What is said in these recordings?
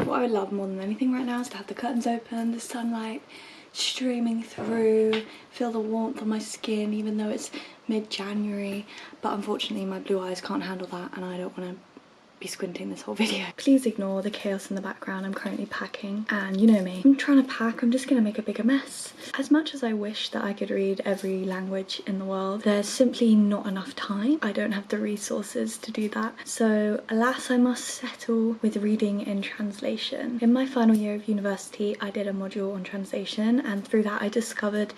What I would love more than anything right now is to have the curtains open, the sunlight streaming through, feel the warmth on my skin even though it's mid-January, but unfortunately my blue eyes can't handle that and I don't want to be squinting this whole video. Please ignore the chaos in the background. I'm currently packing and you know me, I'm trying to pack, I'm just gonna make a bigger mess. As much as I wish that I could read every language in the world, there's simply not enough time. I don't have the resources to do that, so alas I must settle with reading in translation. In my final year of university I did a module on translation and through that I discovered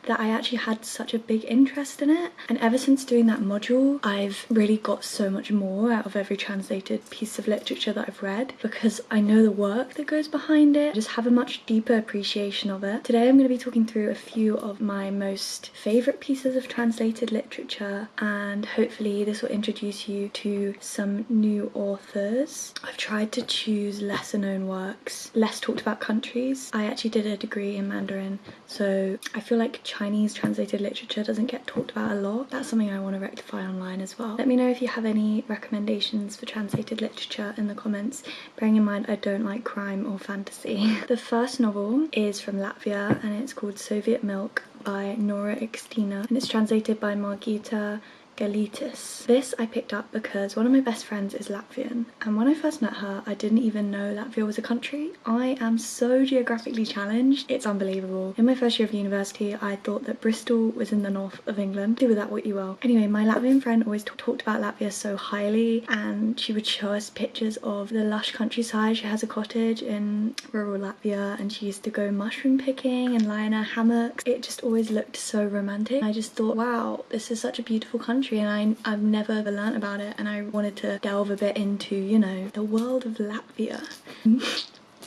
that I actually had such a big interest in it, and ever since doing that module I've really got so much more out of every translated piece of literature that I've read because I know the work that goes behind it. I just have a much deeper appreciation of it. Today I'm going to be talking through a few of my most favourite pieces of translated literature and hopefully this will introduce you to some new authors. I've tried to choose lesser known works, less talked about countries. I actually did a degree in Mandarin, so I feel like Chinese translated literature doesn't get talked about a lot. That's something I want to rectify online as well. Let me know if you have any recommendations for translated literature in the comments, bearing in mind I don't like crime or fantasy. The first novel is from Latvia and it's called Soviet Milk by Nora Ikstena and it's translated by Margita Gailitis. This I picked up because one of my best friends is Latvian and when I first met her I didn't even know Latvia was a country. I am so geographically challenged, it's unbelievable. In my first year of university I thought that Bristol was in the north of England. Do with that what you will. Anyway, my Latvian friend always talked about Latvia so highly and she would show us pictures of the lush countryside. She has a cottage in rural Latvia and she used to go mushroom picking and lie in her hammock. It just always looked so romantic. I just thought, wow, this is such a beautiful country and I've never ever learnt about it and I wanted to delve a bit into, you know, the world of Latvia.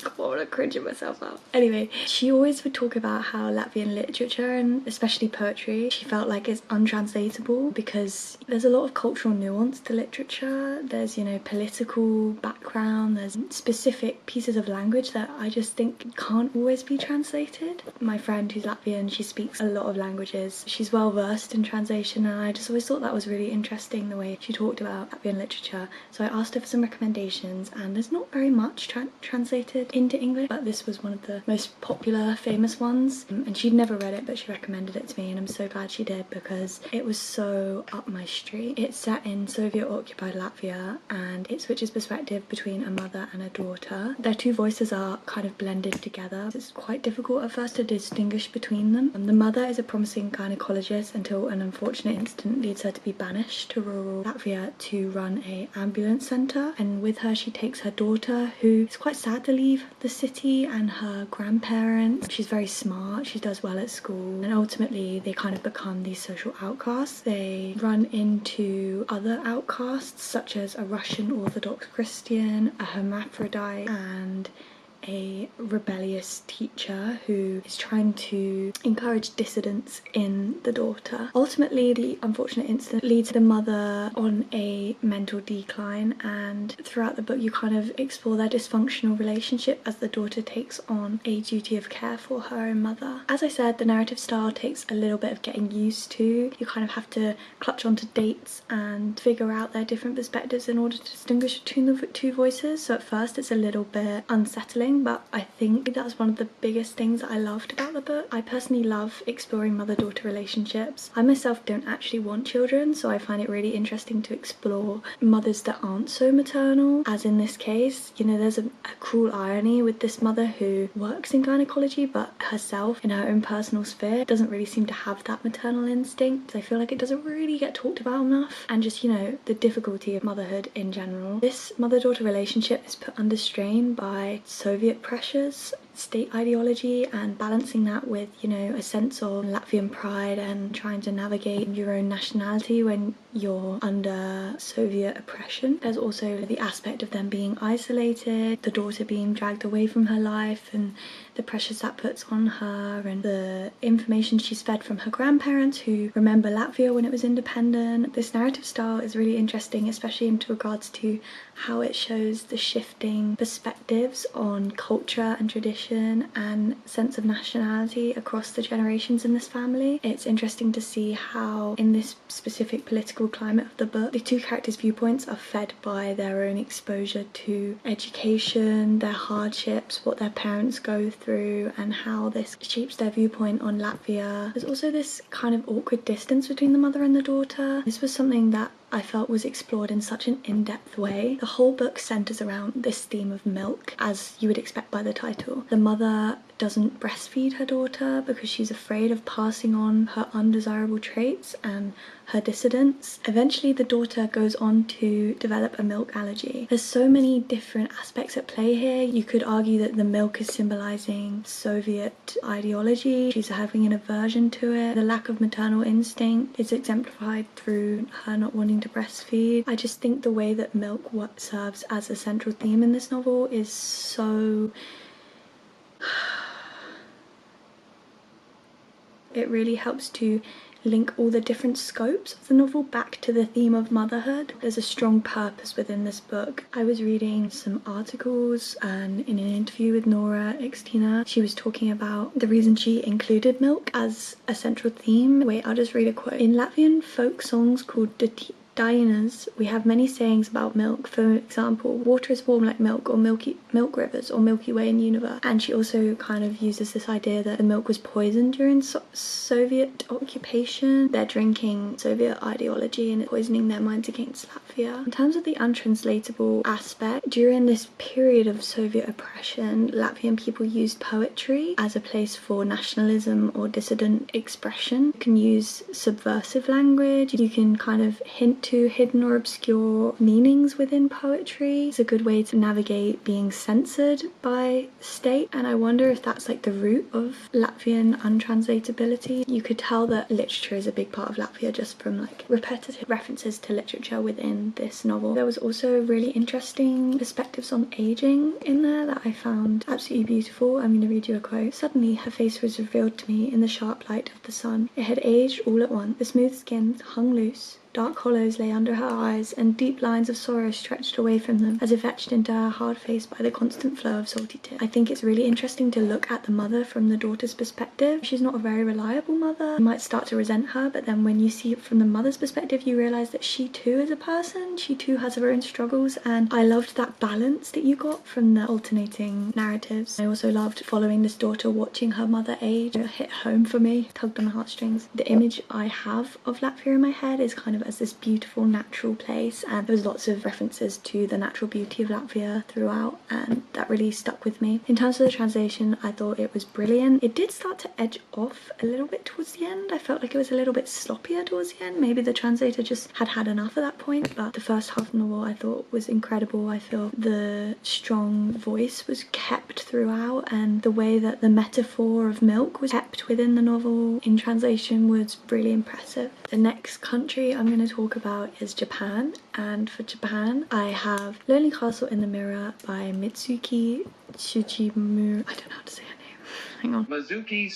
God, I want to cringe at myself out. Anyway, she always would talk about how Latvian literature and especially poetry she felt like is untranslatable because there's a lot of cultural nuance to literature. There's, you know, political background, there's specific pieces of language that I just think can't always be translated. My friend who's Latvian, she speaks a lot of languages. She's well versed in translation and I just always thought that was really interesting the way she talked about Latvian literature. So I asked her for some recommendations and there's not very much translated into English, but this was one of the most popular, famous ones and she'd never read it but she recommended it to me and I'm so glad she did because it was so up my street. It's set in Soviet occupied Latvia and it switches perspective between a mother and a daughter. Their two voices are kind of blended together. It's quite difficult at first to distinguish between them. The mother is a promising gynecologist until an unfortunate incident leads her to be banished to rural Latvia to run a ambulance centre, and with her she takes her daughter who is quite sad to leave the city and her grandparents. She's very smart, she does well at school, and ultimately they kind of become these social outcasts. They run into other outcasts such as a Russian Orthodox Christian, a hermaphrodite, and a rebellious teacher who is trying to encourage dissidence in the daughter. Ultimately, the unfortunate incident leads the mother on a mental decline, and throughout the book you kind of explore their dysfunctional relationship as the daughter takes on a duty of care for her own mother. As I said, the narrative style takes a little bit of getting used to. You kind of have to clutch onto dates and figure out their different perspectives in order to distinguish between the two voices, so at first it's a little bit unsettling, but I think that's one of the biggest things that I loved about the book. I personally love exploring mother-daughter relationships. I myself don't actually want children, so I find it really interesting to explore mothers that aren't so maternal, as in this case. You know, there's a cruel irony with this mother who works in gynecology but herself in her own personal sphere doesn't really seem to have that maternal instinct. I feel like it doesn't really get talked about enough, and just, you know, the difficulty of motherhood in general. This mother-daughter relationship is put under strain by Soviet pressures, state ideology, and balancing that with, you know, a sense of Latvian pride and trying to navigate your own nationality when you're under Soviet oppression. There's also the aspect of them being isolated, the daughter being dragged away from her life and the pressures that puts on her, and the information she's fed from her grandparents who remember Latvia when it was independent. This narrative style is really interesting, especially in regards to how it shows the shifting perspectives on culture and tradition tradition and sense of nationality across the generations in this family. It's interesting to see how in this specific political climate of the book, the two characters' viewpoints are fed by their own exposure to education, their hardships, what their parents go through, and how this shapes their viewpoint on Latvia. There's also this kind of awkward distance between the mother and the daughter. This was something that I felt was explored in such an in-depth way. The whole book centres around this theme of milk, as you would expect by the title. The mother doesn't breastfeed her daughter because she's afraid of passing on her undesirable traits and her dissidence. Eventually the daughter goes on to develop a milk allergy. There's so many different aspects at play here. You could argue that the milk is symbolising Soviet ideology. She's having an aversion to it. The lack of maternal instinct is exemplified through her not wanting to breastfeed. I just think the way that milk serves as a central theme in this novel is so... It really helps to link all the different scopes of the novel back to the theme of motherhood. There's a strong purpose within this book. I was reading some articles and in an interview with Nora, ikstena, she was talking about the reason she included milk as a central theme. Wait, I'll just read a quote. In Latvian folk songs called Dainas, we have many sayings about milk. For example, water is warm like milk, or milk rivers, or Milky Way in universe. And she also kind of uses this idea that the milk was poisoned during Soviet occupation. They're drinking Soviet ideology and poisoning their minds against Latvia. In terms of the untranslatable aspect, during this period of Soviet oppression, Latvian people used poetry as a place for nationalism or dissident expression. You can use subversive language. You can kind of hint to hidden or obscure meanings within poetry. It's a good way to navigate being censored by state, and I wonder if that's like the root of Latvian untranslatability. You could tell that literature is a big part of Latvia just from like repetitive references to literature within this novel. There was also really interesting perspectives on aging in there that I found absolutely beautiful. I'm going to read you a quote. Suddenly her face was revealed to me in the sharp light of the sun. It had aged all at once. The smooth skin hung loose. Dark hollows lay under her eyes, and deep lines of sorrow stretched away from them, as if etched into her hard face by the constant flow of salty tears. I think it's really interesting to look at the mother from the daughter's perspective. She's not a very reliable mother. You might start to resent her, but then when you see it from the mother's perspective, you realise that she too is a person. She too has her own struggles, and I loved that balance that you got from the alternating narratives. I also loved following this daughter, watching her mother age. It hit home for me, tugged on my heartstrings. The image I have of Latvia in my head is kind of as this beautiful natural place, and there was lots of references to the natural beauty of Latvia throughout, and that really stuck with me. In terms of the translation, I thought it was brilliant. It did start to edge off a little bit towards the end. I felt like it was a little bit sloppier towards the end. Maybe the translator just had enough at that point, but the first half of the novel I thought was incredible. I feel the strong voice was kept throughout, and the way that the metaphor of milk was kept within the novel in translation was really impressive. The next country I'm going to talk about is Japan, and for Japan I have Lonely Castle in the Mirror by Mitsuki Tsujimura. I don't know how to say her name. Hang on. Mitsuki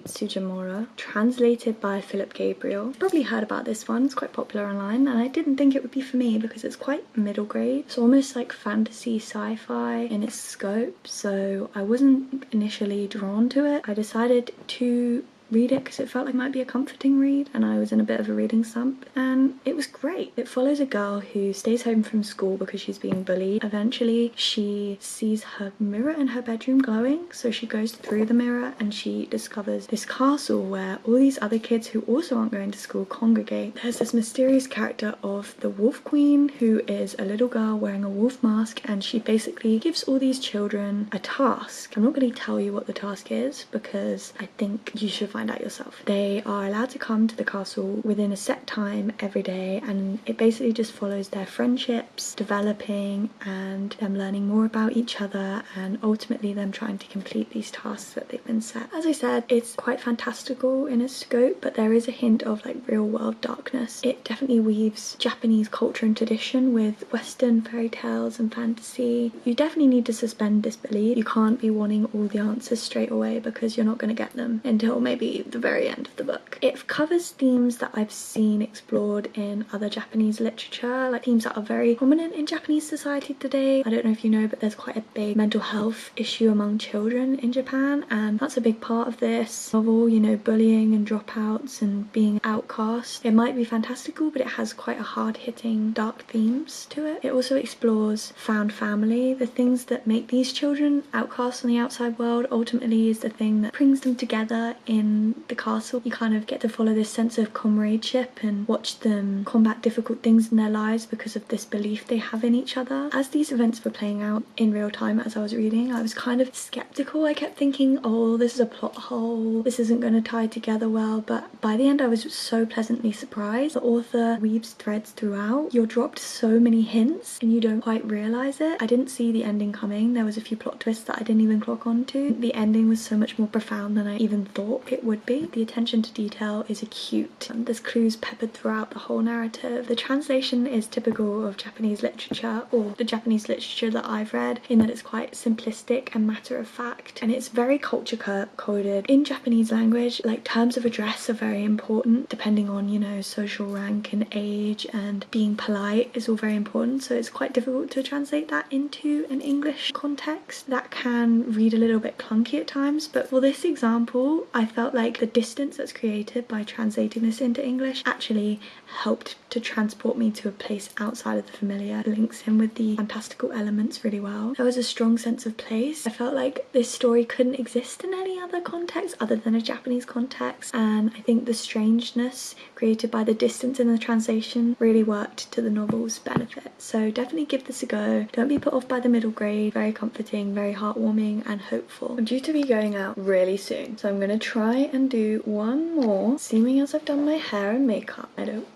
Tsujimura, translated by Phillip Gabriel. Probably heard about this one, it's quite popular online, and I didn't think it would be for me because it's quite middle grade. It's almost like fantasy sci-fi in its scope, so I wasn't initially drawn to it. I decided to read it because it felt like it might be a comforting read, and I was in a bit of a reading slump, and it was great. It follows a girl who stays home from school because she's being bullied. Eventually she sees her mirror in her bedroom glowing, so she goes through the mirror and she discovers this castle where all these other kids who also aren't going to school congregate. There's this mysterious character of the Wolf Queen, who is a little girl wearing a wolf mask, and she basically gives all these children a task. I'm not going to tell you what the task is because I think you should find out yourself. They are allowed to come to the castle within a set time every day, and it basically just follows their friendships developing and them learning more about each other, and ultimately them trying to complete these tasks that they've been set. As I said, it's quite fantastical in its scope, but there is a hint of like real world darkness. It definitely weaves Japanese culture and tradition with Western fairy tales and fantasy. You definitely need to suspend disbelief. You can't be wanting all the answers straight away because you're not going to get them until maybe be the very end of the book. It covers themes that I've seen explored in other Japanese literature, like themes that are very prominent in Japanese society today. I don't know if you know, but there's quite a big mental health issue among children in Japan, and that's a big part of this novel, you know, bullying and dropouts and being outcast. It might be fantastical, but it has quite a hard-hitting, dark themes to it. It also explores found family. The things that make these children outcasts on the outside world ultimately is the thing that brings them together in the castle. You kind of get to follow this sense of comradeship and watch them combat difficult things in their lives because of this belief they have in each other. As these events were playing out in real time as I was reading, I was kind of skeptical. I kept thinking, oh, this is a plot hole, this isn't going to tie together well, but by the end I was so pleasantly surprised. The author weaves threads throughout. You're dropped so many hints and you don't quite realise it. I didn't see the ending coming. There was a few plot twists that I didn't even clock onto. The ending was so much more profound than I even thought it would be. The attention to detail is acute. There's clues peppered throughout the whole narrative. The translation is typical of Japanese literature, or the Japanese literature that I've read, in that it's quite simplistic and matter of fact, and it's very culture coded. In Japanese language, like, terms of address are very important depending on, you know, social rank and age, and being polite is all very important, so it's quite difficult to translate that into an English context. That can read a little bit clunky at times, but for this example I felt like the distance that's created by translating this into English actually helped to transport me to a place outside of the familiar. It links in with the fantastical elements really well. There was a strong sense of place. I felt like this story couldn't exist in any other context other than a Japanese context, and I think the strangeness created by the distance in the translation really worked to the novel's benefit. So definitely give this a go. Don't be put off by the middle grade. Very comforting, very heartwarming and hopeful. I'm due to be going out really soon, so I'm gonna try and do one more, seeming as I've done my hair and makeup. I don't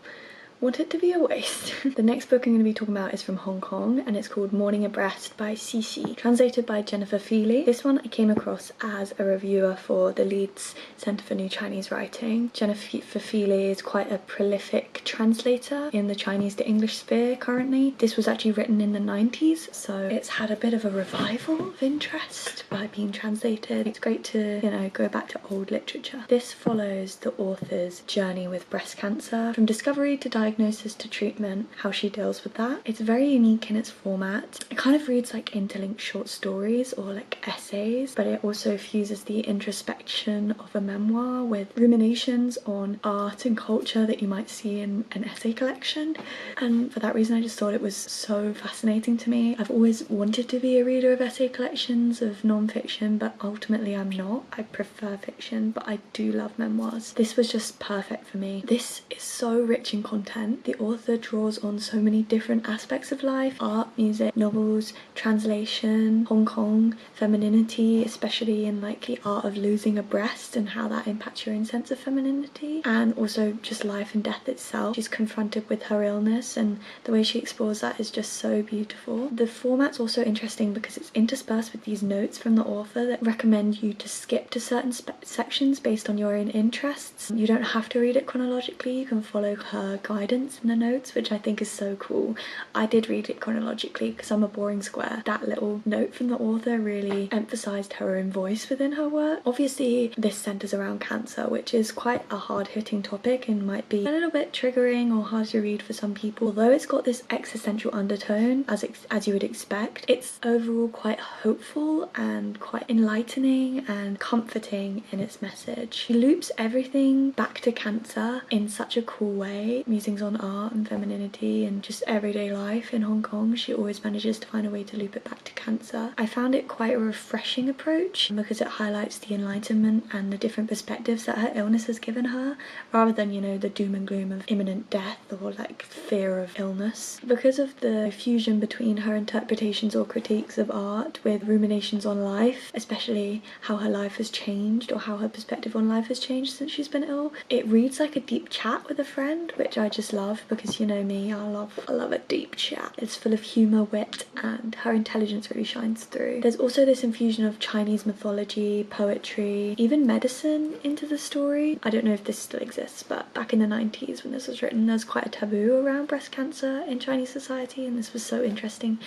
want it to be a waste. The next book I'm going to be talking about is from Hong Kong, and it's called Mourning Abreast by Xixi, translated by Jennifer Feeley. This one I came across as a reviewer for the Leeds Centre for New Chinese Writing. Jennifer Feeley is quite a prolific translator in the Chinese to English sphere currently. This was actually written in the 90s, so it's had a bit of a revival of interest by being translated. It's great to, you know, go back to old literature. This follows the author's journey with breast cancer, from discovery to diagnosis to treatment, how she deals with that. It's very unique in its format. It kind of reads like interlinked short stories or like essays, but it also fuses the introspection of a memoir with ruminations on art and culture that you might see in an essay collection. And for that reason I just thought it was so fascinating to me. I've always wanted to be a reader of essay collections, of non-fiction, but ultimately I'm not. I prefer fiction, but I do love memoirs. This was just perfect for me. This is so rich in content. The author draws on so many different aspects of life: art, music, novels, translation, Hong Kong, femininity, especially in like the art of losing a breast and how that impacts your own sense of femininity, and also just life and death itself. She's confronted with her illness, and the way she explores that is just so beautiful. The format's also interesting because it's interspersed with these notes from the author that recommend you to skip to certain sections based on your own interests. You don't have to read it chronologically, you can follow her guidance in the notes, which I think is so cool. I did read it chronologically because I'm a boring square. That little note from the author really emphasised her own voice within her work. Obviously this centres around cancer, which is quite a hard-hitting topic and might be a little bit triggering or hard to read for some people. Although it's got this existential undertone, as you would expect, it's overall quite hopeful and quite enlightening and comforting in its message. She loops everything back to cancer in such a cool way. Musings on art and femininity and just everyday life in Hong Kong, she always manages to find a way to loop it back to cancer. I found it quite a refreshing approach because it highlights the enlightenment and the different perspectives that her illness has given her, rather than, you know, the doom and gloom of imminent death or like fear of illness. Because of the fusion between her interpretations or critiques of art with ruminations on life, especially how her life has changed or how her perspective on life has changed since she's been ill, it reads like a deep chat with a friend, which I just love because, you know me, I love a deep chat. It's full of humour, wit, and her intelligence really shines through. There's also this infusion of Chinese mythology, poetry, even medicine into the story. I don't know if this still exists, but back in the 90s when this was written, there's quite a taboo around breast cancer in Chinese society, and this was so interesting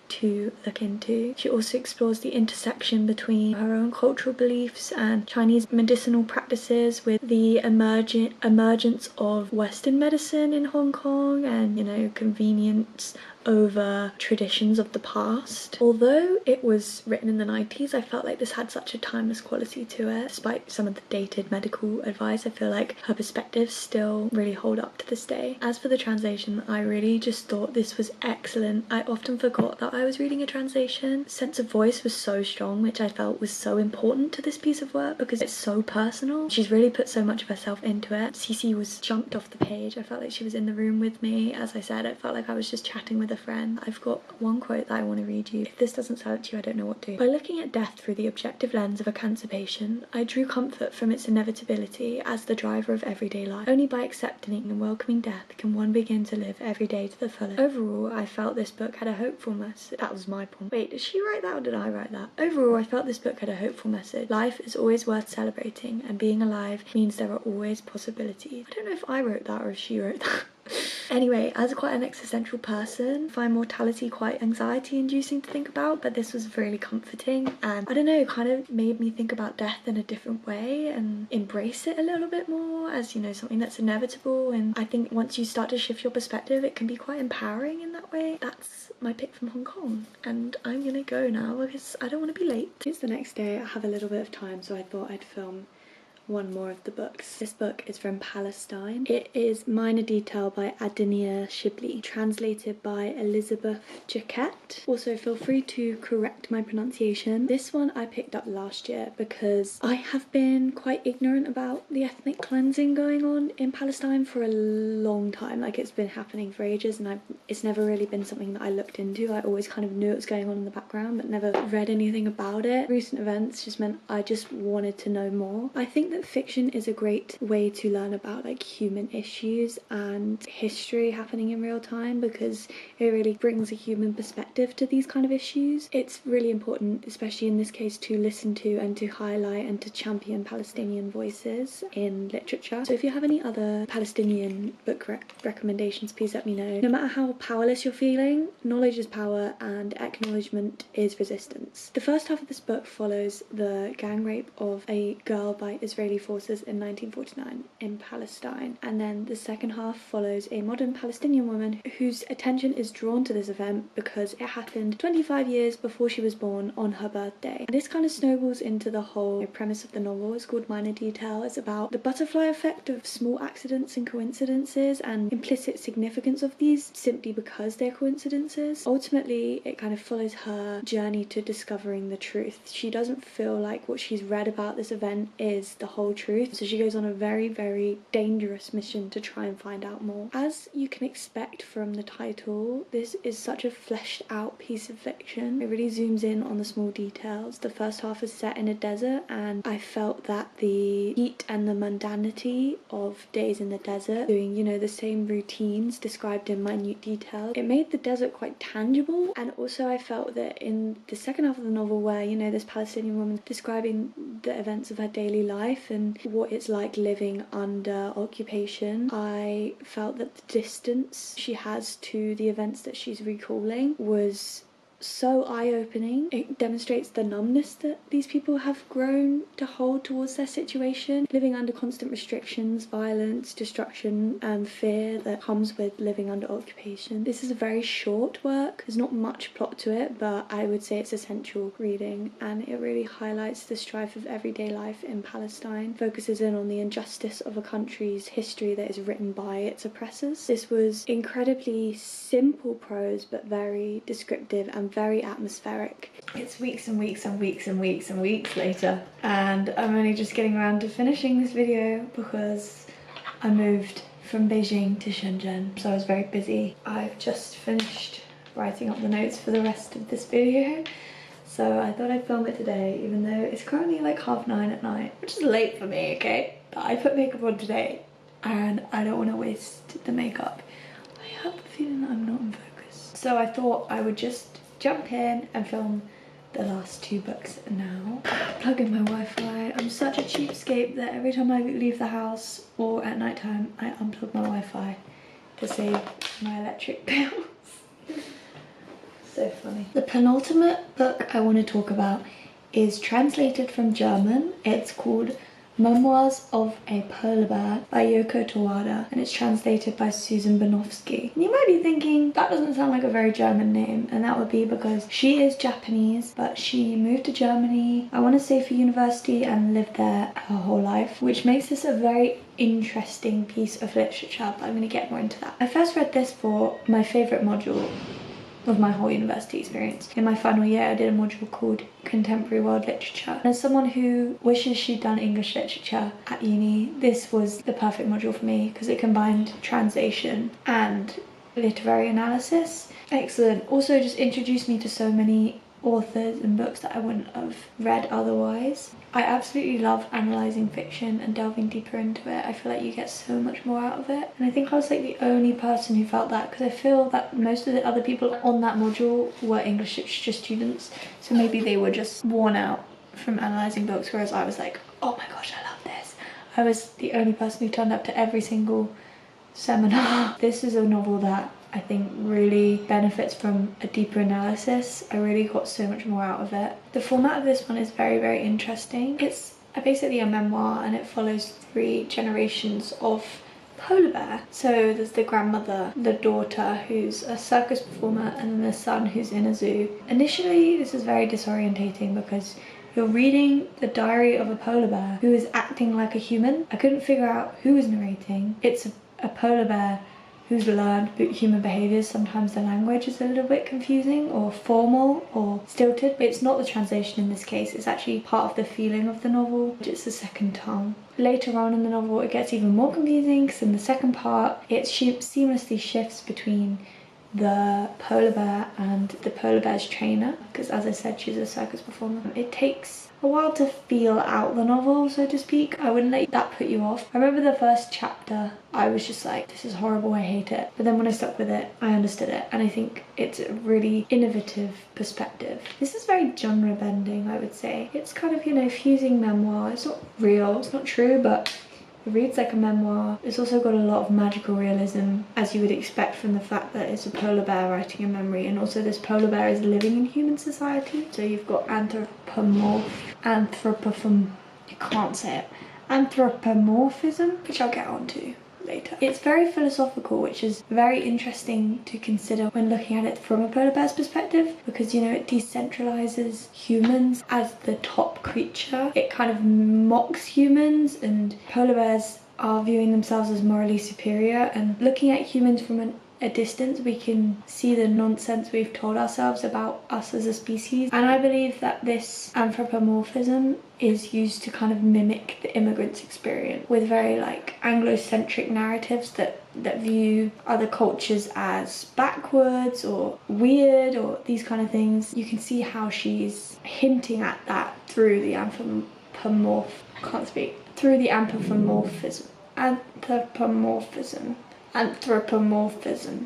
to look into. She also explores the intersection between her own cultural beliefs and Chinese medicinal practices, with the emergence of Western medicine in Hong Kong and, you know, convenience over traditions of the past. Although it was written in the 90s, I felt like this had such a timeless quality to it. Despite some of the dated medical advice, I feel like her perspectives still really hold up to this day. As for the translation, I really just thought this was excellent. I often forgot that I was reading a translation. Sense of voice was so strong, which I felt was so important to this piece of work because it's so personal. She's really put so much of herself into it. Xixi was jumped off the page. I felt like she was in the room with me. As I said, I felt like I was just chatting with a friend. I've got one quote that I want to read you. If this doesn't sell it to you, I don't know what to. By looking at death through the objective lens of a cancer patient, I drew comfort from its inevitability as the driver of everyday life. Only by accepting and welcoming death can one begin to live every day to the fullest. Overall, I felt this book had a hopeful message. That was my point. Wait, did she write that or did I write that? Overall, I felt this book had a hopeful message. Life is always worth celebrating, and being alive means there are always possibilities. I don't know if I wrote that or if she wrote that. Anyway, as quite an existential person, I find mortality quite anxiety inducing to think about, but this was really comforting, and I don't know, kind of made me think about death in a different way and embrace it a little bit more as, you know, something that's inevitable. And I think once you start to shift your perspective, it can be quite empowering in that way. That's my pick from Hong Kong, and I'm gonna go now because I don't want to be late. It's the next day. I have a little bit of time, so I thought I'd film one more of the books. This book is from Palestine. It is Minor Detail by Adania Shibli, translated by Elisabeth Jaquette. Also, feel free to correct my pronunciation. This one I picked up last year because I have been quite ignorant about the ethnic cleansing going on in Palestine for a long time. Like, it's been happening for ages, and it's never really been something that I looked into. I always kind of knew it was going on in the background, but never read anything about it. Recent events just meant I just wanted to know more. I think that fiction is a great way to learn about like human issues and history happening in real time, because it really brings a human perspective to these kind of issues. It's really important, especially in this case, to listen to and to highlight and to champion Palestinian voices in literature. So if you have any other Palestinian book recommendations, please let me know. No matter how powerless you're feeling, knowledge is power and acknowledgement is resistance. The first half of this book follows the gang rape of a girl by Israeli forces in 1949 in Palestine, and then the second half follows a modern Palestinian woman whose attention is drawn to this event because it happened 25 years before she was born on her birthday. And this kind of snowballs into the whole premise of the novel. It's called Minor Detail. It's about the butterfly effect of small accidents and coincidences and implicit significance of these simply because they're coincidences. Ultimately, it kind of follows her journey to discovering the truth. She doesn't feel like what she's read about this event is the whole truth, so she goes on a very, very dangerous mission to try and find out more. As you can expect from the title, this is such a fleshed out piece of fiction. It really zooms in on the small details. The first half is set in a desert, and I felt that the heat and the mundanity of days in the desert, doing, you know, the same routines described in minute detail, it made the desert quite tangible. And also I felt that in the second half of the novel, where, you know, this Palestinian woman describing the events of her daily life and what it's like living under occupation, I felt that the distance she has to the events that she's recalling was so eye-opening. It demonstrates the numbness that these people have grown to hold towards their situation, living under constant restrictions, violence, destruction and fear that comes with living under occupation. This is a very short work. There's not much plot to it, but I would say it's essential reading, and it really highlights the strife of everyday life in Palestine, focuses in on the injustice of a country's history that is written by its oppressors. This was incredibly simple prose but very descriptive and very atmospheric. It's weeks and weeks and weeks and weeks and weeks later, and I'm only just getting around to finishing this video because I moved from Beijing to Shenzhen, so I was very busy. I've just finished writing up the notes for the rest of this video, so I thought I'd film it today, even though it's currently like 9:30 at night, which is late for me, okay? But I put makeup on today and I don't want to waste the makeup. I have the feeling that I'm not in focus, so I thought I would just jump in and film the last two books now. Plug in my Wi-Fi. I'm such a cheapskate that every time I leave the house or at night time I unplug my Wi-Fi to save my electric bills. So funny. The penultimate book I want to talk about is translated from German. It's called Memoirs of a Polar Bear by Yoko Tawada, and it's translated by Bernofsky. And you might be thinking, that doesn't sound like a very German name, and that would be because she is Japanese, but she moved to Germany, I want to say for university, and lived there her whole life, which makes this a very interesting piece of literature, but I'm going to get more into that. I first read this for my favourite module of my whole university experience. In my final year, I did a module called Contemporary World Literature. And as someone who wishes she'd done English literature at uni, this was the perfect module for me because it combined translation and literary analysis. Excellent. Also just introduced me to so many authors and books that I wouldn't have read otherwise. I absolutely love analysing fiction and delving deeper into it. I feel like you get so much more out of it. And I think I was like the only person who felt that, because I feel that most of the other people on that module were English literature students. So maybe they were just worn out from analysing books, whereas I was like, oh my gosh, I love this. I was the only person who turned up to every single seminar. This is a novel that I think really benefits from a deeper analysis. I really got so much more out of it. The format of this one is very, very interesting. It's basically a memoir, and it follows 3 generations of polar bear. So there's the grandmother, the daughter who's a circus performer, and then the son who's in a zoo. Initially this is very disorientating because you're reading the diary of a polar bear who is acting like a human. I couldn't figure out who was narrating. It's a polar bear who's learned human behaviours. Sometimes the language is a little bit confusing or formal or stilted, but it's not the translation in this case. It's actually part of the feeling of the novel. It's the second tongue. Later on in the novel it gets even more confusing, because in the second part it seamlessly shifts between the polar bear and the polar bear's trainer, because as I said, she's a circus performer. It takes a while to feel out the novel, so to speak. I wouldn't let that put you off. I remember the first chapter, I was just like, this is horrible, I hate it. But then when I stuck with it, I understood it, and I think it's a really innovative perspective. This is very genre bending, I would say. It's kind of, you know, fusing memoir. It's not real, it's not true, but it reads like a memoir. It's also got a lot of magical realism, as you would expect from the fact that it's a polar bear writing a memory, and also this polar bear is living in human society. So you've got anthropomorphism, which I'll get onto later. It's very philosophical, which is very interesting to consider when looking at it from a polar bear's perspective, because, you know, it decentralizes humans as the top creature. It kind of mocks humans, and polar bears are viewing themselves as morally superior, and looking at humans from a distance we can see the nonsense we've told ourselves about us as a species. And I believe that this anthropomorphism is used to kind of mimic the immigrant's experience, with very like Anglo-centric narratives that view other cultures as backwards or weird or these kind of things. You can see how she's hinting at that through the anthropomorphism.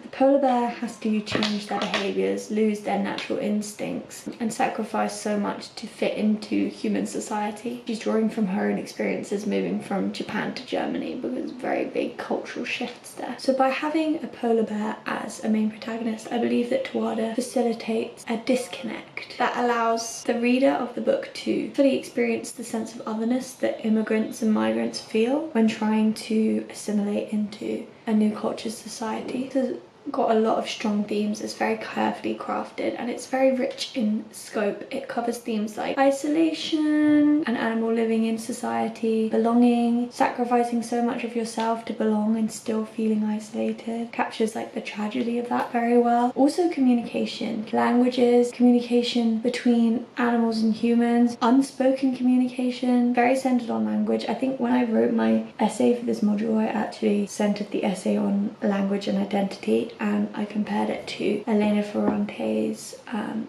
The polar bear has to change their behaviours, lose their natural instincts, and sacrifice so much to fit into human society. She's drawing from her own experiences moving from Japan to Germany, because very big cultural shifts there. So by having a polar bear as a main protagonist, I believe that Tawada facilitates a disconnect that allows the reader of the book to fully experience the sense of otherness that immigrants and migrants feel when trying to assimilate into a new culture's society. It's got a lot of strong themes. It's very carefully crafted, and it's very rich in scope. It covers themes like isolation, an animal living in society, belonging, sacrificing so much of yourself to belong and still feeling isolated. Captures like the tragedy of that very well. Also communication, languages, communication between animals and humans, unspoken communication, very centered on language. I think when I wrote my essay for this module, I actually centered the essay on language and identity, and I compared it to Elena Ferrante's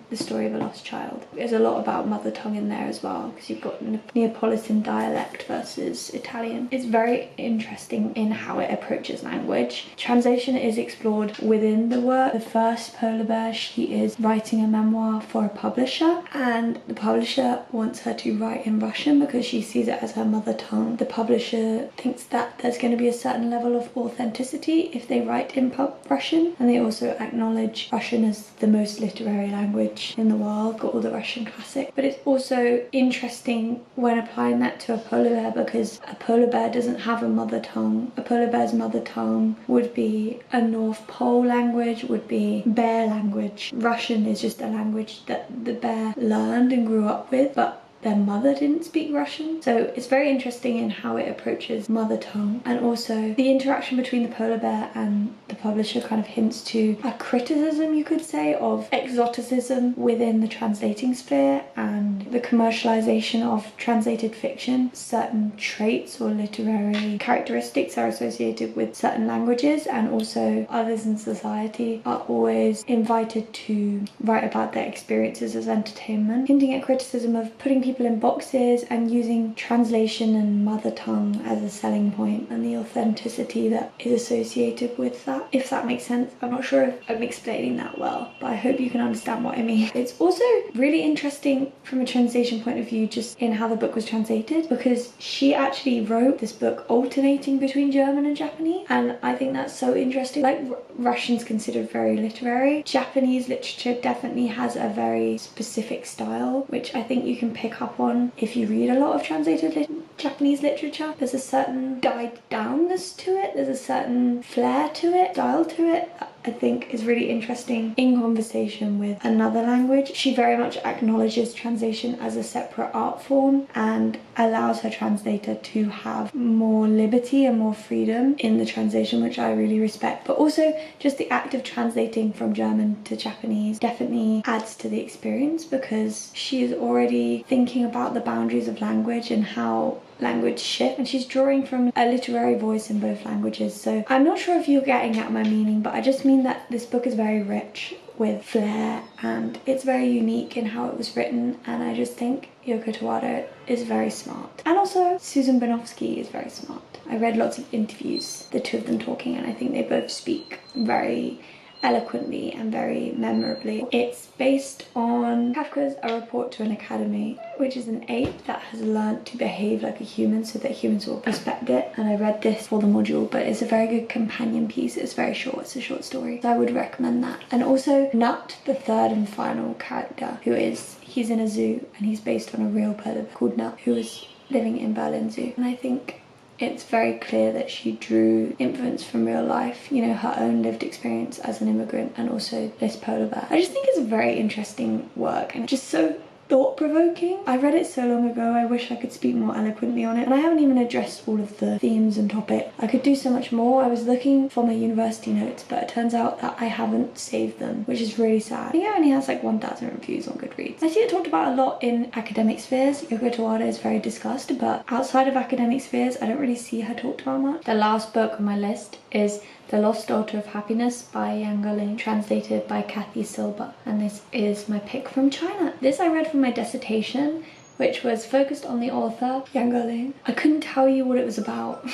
The Story of a Lost Child. There's a lot about mother tongue in there as well, because you've got Neapolitan dialect versus Italian. It's very interesting in how it approaches language. Translation is explored within the work. The first polar bear, she is writing a memoir for a publisher, and the publisher wants her to write in Russian because she sees it as her mother tongue. The publisher thinks that there's going to be a certain level of authenticity if they write in Russian, Russian, and they also acknowledge Russian as the most literary language in the world, got all the Russian classics. But it's also interesting when applying that to a polar bear, because a polar bear doesn't have a mother tongue. A polar bear's mother tongue would be a North Pole language, would be bear language. Russian is just a language that the bear learned and grew up with, but their mother didn't speak Russian. So it's very interesting in how it approaches mother tongue. And also the interaction between the polar bear and the publisher kind of hints to a criticism, you could say, of exoticism within the translating sphere and the commercialization of translated fiction. Certain traits or literary characteristics are associated with certain languages, and also others in society are always invited to write about their experiences as entertainment, hinting at criticism of putting people in boxes and using translation and mother tongue as a selling point, and the authenticity that is associated with that, if that makes sense. I'm not sure if I'm explaining that well, but I hope you can understand what I mean. It's also really interesting from a translation point of view, just in how the book was translated, because she actually wrote this book alternating between German and Japanese, and I think that's so interesting. Like, Russian's considered very literary. Japanese literature definitely has a very specific style, which I think you can pick up on if you read a lot of translated Japanese literature. There's a certain died downness to it, there's a certain flair to it, style to it, that I think is really interesting in conversation with another language. She very much acknowledges translation as a separate art form and allows her translator to have more liberty and more freedom in the translation, which I really respect. But also just the act of translating from German to Japanese definitely adds to the experience, because she is already thinking about the boundaries of language and how language shift, and she's drawing from a literary voice in both languages. So I'm not sure if you're getting at my meaning, but I just mean that this book is very rich with flair and it's very unique in how it was written, and I just think Yoko Tawada is very smart. And also Susan Bernofsky is very smart. I read lots of interviews, the two of them talking, and I think they both speak very eloquently and very memorably. It's based on Kafka's A Report to an Academy, which is an ape that has learnt to behave like a human so that humans will respect it. And I read this for the module, but it's a very good companion piece. It's very short, it's a short story, so I would recommend that. And also Nut, the third and final character, he's in a zoo and he's based on a real polar bear called Nut, who is living in Berlin Zoo. And I think it's very clear that she drew influence from real life, you know, her own lived experience as an immigrant and also this polar bear. I just think it's a very interesting work and just so thought-provoking. I read it so long ago, I wish I could speak more eloquently on it, and I haven't even addressed all of the themes and topics. I could do so much more. I was looking for my university notes, but it turns out that I haven't saved them, which is really sad. I think it only has like 1,000 reviews on Goodreads. I see it talked about a lot in academic spheres. Yoko Tawada is very discussed, but outside of academic spheres, I don't really see her talked about much. The last book on my list is The Lost Daughter of Happiness by Yang Ling, translated by Cathy Silber, and this is my pick from China. This I read for my dissertation, which was focused on the author Yang Ling. I couldn't tell you what it was about.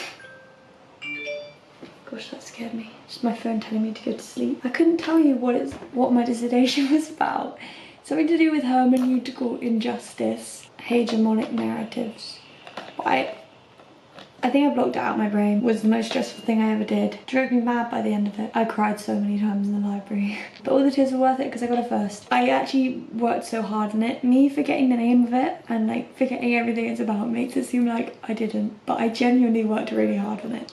Gosh, that scared me. Just my phone telling me to go to sleep. I couldn't tell you what my dissertation was about. Something to do with hermeneutical injustice, hegemonic narratives. I think I blocked it out of my brain. It was the most stressful thing I ever did. Drove me mad by the end of it. I cried so many times in the library. But all the tears were worth it because I got a first. I actually worked so hard on it. Me forgetting the name of it and like forgetting everything it's about makes it seem like I didn't. But I genuinely worked really hard on it.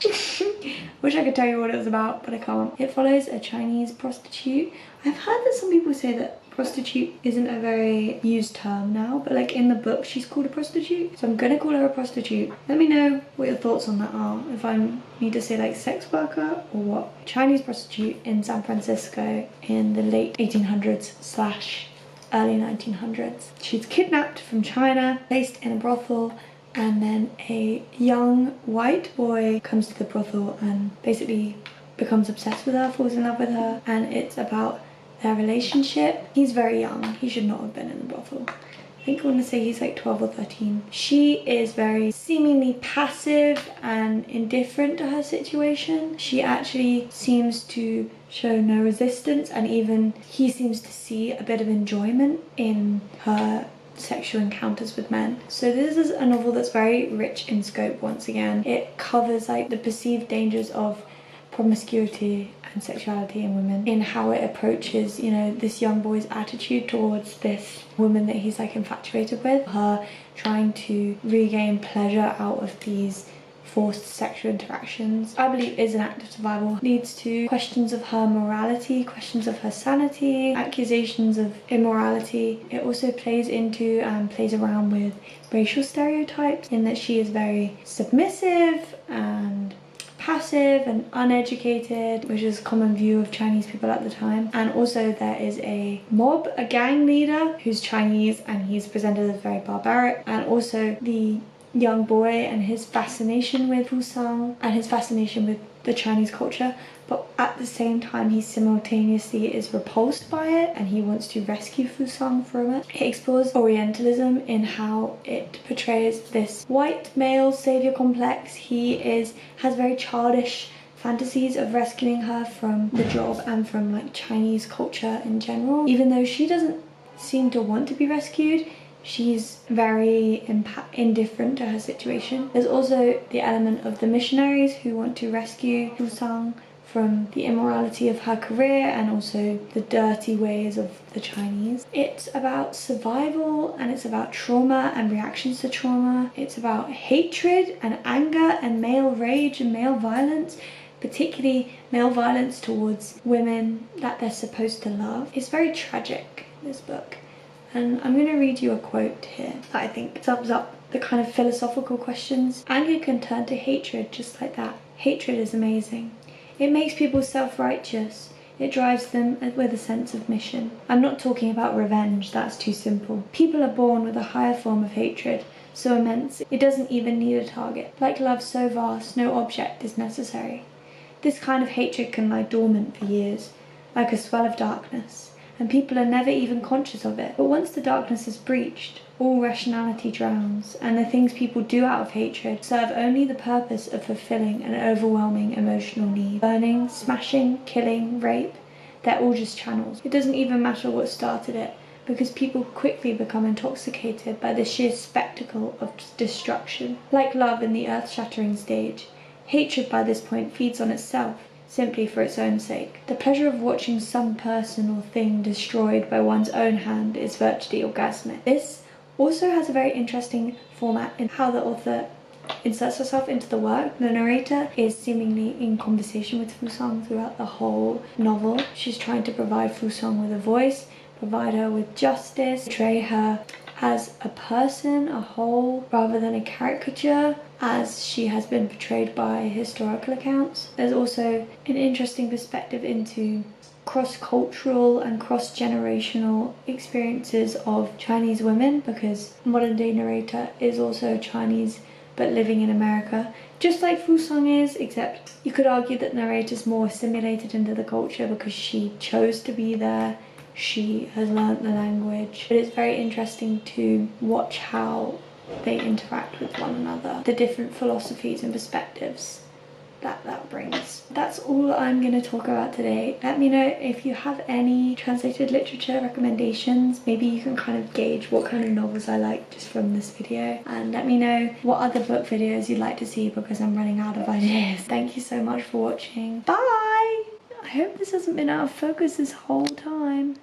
Wish I could tell you what it was about, but I can't. It follows a Chinese prostitute. I've heard that some people say that prostitute isn't a very used term now, but like in the book she's called a prostitute, so I'm gonna call her a prostitute. Let me know what your thoughts on that are, if I need to say like sex worker or what. Chinese prostitute in San Francisco in the late 1800s / early 1900s. She's kidnapped from China, placed in a brothel, and then a young white boy comes to the brothel and basically becomes obsessed with her, falls in love with her, and it's about their relationship. He's very young, he should not have been in the brothel. I think I want to say he's like 12 or 13. She is very seemingly passive and indifferent to her situation. She actually seems to show no resistance, and even he seems to see a bit of enjoyment in her sexual encounters with men. So this is a novel that's very rich in scope once again. It covers like the perceived dangers of promiscuity and sexuality in women, in how it approaches, you know, this young boy's attitude towards this woman that he's like infatuated with, her trying to regain pleasure out of these forced sexual interactions. I believe is an act of survival. Leads to questions of her morality, questions of her sanity, accusations of immorality. It also plays into and plays around with racial stereotypes, in that she is very submissive and passive and uneducated, which is a common view of Chinese people at the time. And also there is a mob, a gang leader who's Chinese, and he's presented as very barbaric. And also the young boy and his fascination with Fusang and his fascination with the Chinese culture, but at the same time he simultaneously is repulsed by it and he wants to rescue Fusang from it. It explores Orientalism in how it portrays this white male savior complex. He has very childish fantasies of rescuing her from the job and from like Chinese culture in general. Even though she doesn't seem to want to be rescued, she's very indifferent to her situation. There's also the element of the missionaries who want to rescue Fusang from the immorality of her career and also the dirty ways of the Chinese. It's about survival and it's about trauma and reactions to trauma. It's about hatred and anger and male rage and male violence, particularly male violence towards women that they're supposed to love. It's very tragic, this book. And I'm going to read you a quote here that I think sums up the kind of philosophical questions. Anger can turn to hatred just like that. Hatred is amazing. It makes people self-righteous. It drives them with a sense of mission. I'm not talking about revenge, that's too simple. People are born with a higher form of hatred, so immense it doesn't even need a target. Like love so vast, no object is necessary. This kind of hatred can lie dormant for years, like a swell of darkness, and people are never even conscious of it. But once the darkness is breached, all rationality drowns, and the things people do out of hatred serve only the purpose of fulfilling an overwhelming emotional need. Burning, smashing, killing, rape, they're all just channels. It doesn't even matter what started it, because people quickly become intoxicated by the sheer spectacle of destruction. Like love in the earth-shattering stage, hatred by this point feeds on itself, simply for its own sake. The pleasure of watching some person or thing destroyed by one's own hand is virtually orgasmic. This also has a very interesting format in how the author inserts herself into the work. The narrator is seemingly in conversation with Fusang throughout the whole novel. She's trying to provide Fusang with a voice, provide her with justice, portray her as a person, a whole, rather than a caricature as she has been portrayed by historical accounts. There's also an interesting perspective into cross-cultural and cross-generational experiences of Chinese women, because modern day narrator is also Chinese but living in America, just like Fusang is, except you could argue that narrator's more assimilated into the culture because she chose to be there. She has learnt the language. But it's very interesting to watch how they interact with one another, the different philosophies and perspectives that brings. That's all I'm going to talk about today. Let me know if you have any translated literature recommendations. Maybe you can kind of gauge what kind of novels I like just from this video, and let me know what other book videos you'd like to see, because I'm running out of ideas. Thank you so much for watching. Bye! I hope this hasn't been out of focus this whole time.